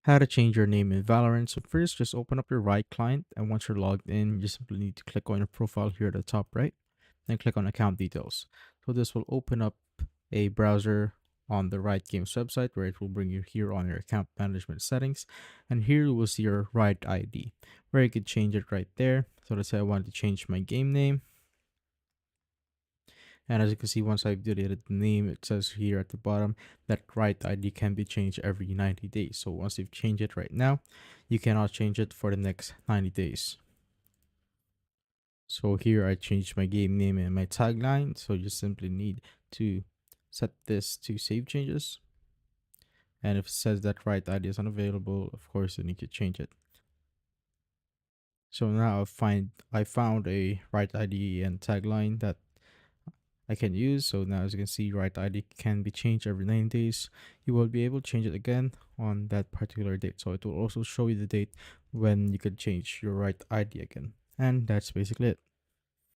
How to change your name in Valorant. So first, just open up your Riot client, and once you're logged in, you simply need to click on your profile here at the top right, then click on account details. So this will open up a browser on the Riot Games website where it will bring you here on your account management settings, and here you will see your Riot ID where you could change it right there. So let's say I wanted to change my game name. And as you can see, once I've deleted the name, it says here at the bottom that right ID can be changed every 90 days. So once you've changed it right now, you cannot change it for the next 90 days. So here I changed my game name and my tagline. So you simply need to set this to save changes. And if it says that right ID is unavailable, of course you need to change it. So now I found a right ID and tagline that I can use. So now as you can see, right ID can be changed every 9 days. You will be able to change it again on that particular date. So it will also show you the date when you could change your right ID again. And that's basically it.